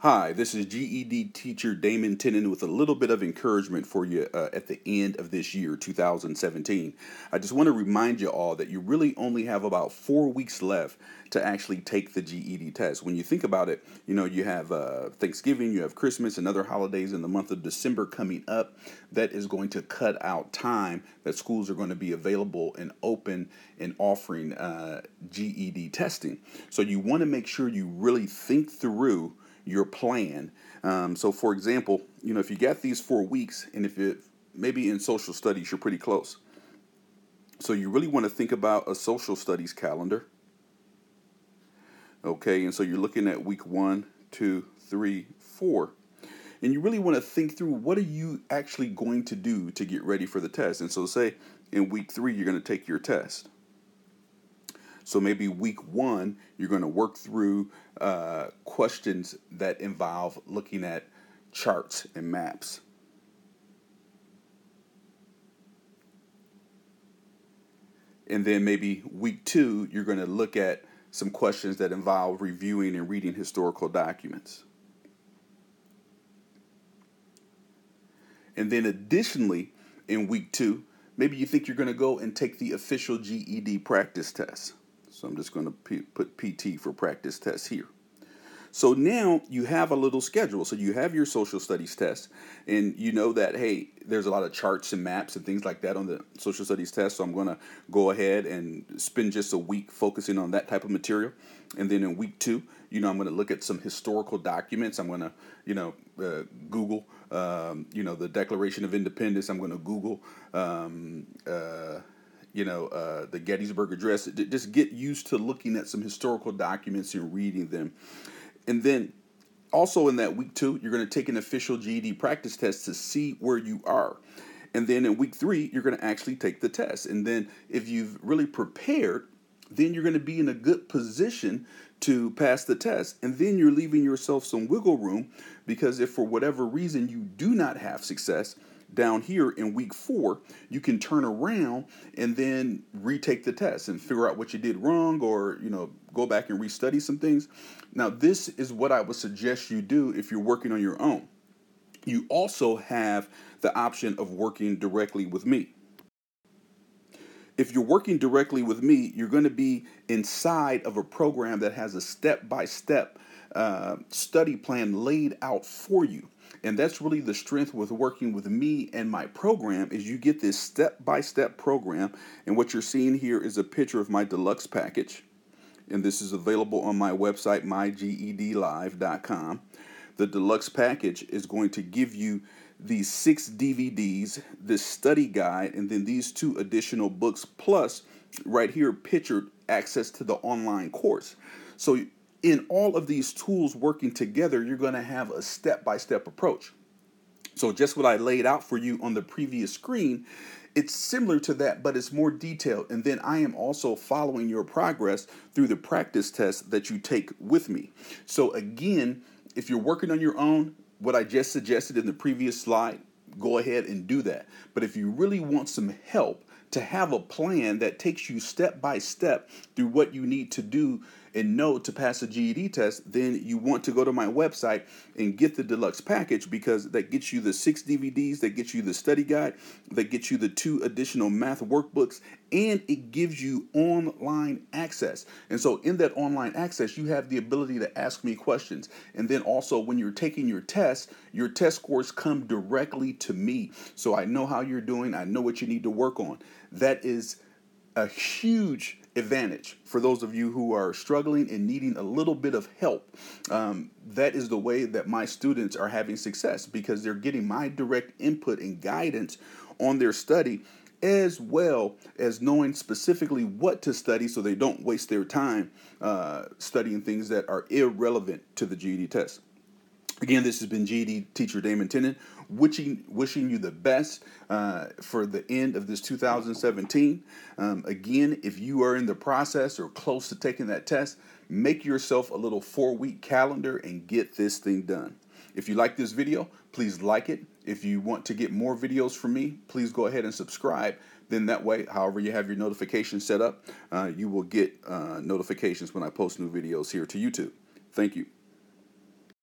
Hi, this is GED teacher Damon Tennant with a little bit of encouragement for you at the end of this year, 2017. I just want to remind you all that you really only have about 4 weeks left to actually take the GED test. When you think about it, you have Thanksgiving, you have Christmas and other holidays in the month of December coming up. That is going to cut out time that schools are going to be available and open and offering GED testing. So you want to make sure you really think through your plan. So for example, if you got these 4 weeks, and if it maybe in social studies you're pretty close, so you really want to think about a social studies calendar. Okay, and so you're looking at week 1, 2, 3, 4, and you really want to think through what are you actually going to do to get ready for the test. And so say in week 3 you're going to take your test. So maybe week 1, you're going to work through questions that involve looking at charts and maps. And then maybe week 2, you're going to look at some questions that involve reviewing and reading historical documents. And then additionally, in week 2, maybe you think you're going to go and take the official GED practice test. So I'm just going to put PT for practice test here. So now you have a little schedule. So you have your social studies test, and you know that, hey, there's a lot of charts and maps and things like that on the social studies test. So I'm going to go ahead and spend just a week focusing on that type of material. And then in week 2, I'm going to look at some historical documents. I'm going to, Google, the Declaration of Independence. I'm going to Google, the Gettysburg Address. Just get used to looking at some historical documents and reading them. And then also in that week 2, you're going to take an official GED practice test to see where you are. And then in week 3, you're going to actually take the test. And then if you've really prepared, then you're going to be in a good position to pass the test. And then you're leaving yourself some wiggle room, because if for whatever reason you do not have success, down here in week 4, you can turn around and then retake the test and figure out what you did wrong, or, go back and restudy some things. Now, this is what I would suggest you do if you're working on your own. You also have the option of working directly with me. If you're working directly with me, you're going to be inside of a program that has a step-by-step study plan laid out for you. And that's really the strength with working with me and my program, is you get this step-by-step program. And what you're seeing here is a picture of my deluxe package. And this is available on my website, mygedlive.com. The deluxe package is going to give you these 6 DVDs, this study guide, and then these 2 additional books, plus right here pictured access to the online course. So in all of these tools working together, you're going to have a step-by-step approach. So just what I laid out for you on the previous screen, it's similar to that, but it's more detailed. And then I am also following your progress through the practice test that you take with me. So again, if you're working on your own, what I just suggested in the previous slide, go ahead and do that. But if you really want some help to have a plan that takes you step by step through what you need to do and know to pass a GED test, then you want to go to my website and get the deluxe package, because that gets you the 6 DVDs, that gets you the study guide, that gets you the 2 additional math workbooks, and it gives you online access. And so in that online access, you have the ability to ask me questions. And then also when you're taking your test scores come directly to me. So I know how you're doing. I know what you need to work on. That is a huge advantage for those of you who are struggling and needing a little bit of help. That is the way that my students are having success, because they're getting my direct input and guidance on their study, as well as knowing specifically what to study so they don't waste their time studying things that are irrelevant to the GED test. Again, this has been GED teacher Damon Tennant, wishing you the best for the end of this 2017. Again, if you are in the process or close to taking that test, make yourself a little 4-week calendar and get this thing done. If you like this video, please like it. If you want to get more videos from me, please go ahead and subscribe. Then that way, however you have your notifications set up, you will get notifications when I post new videos here to YouTube. Thank you.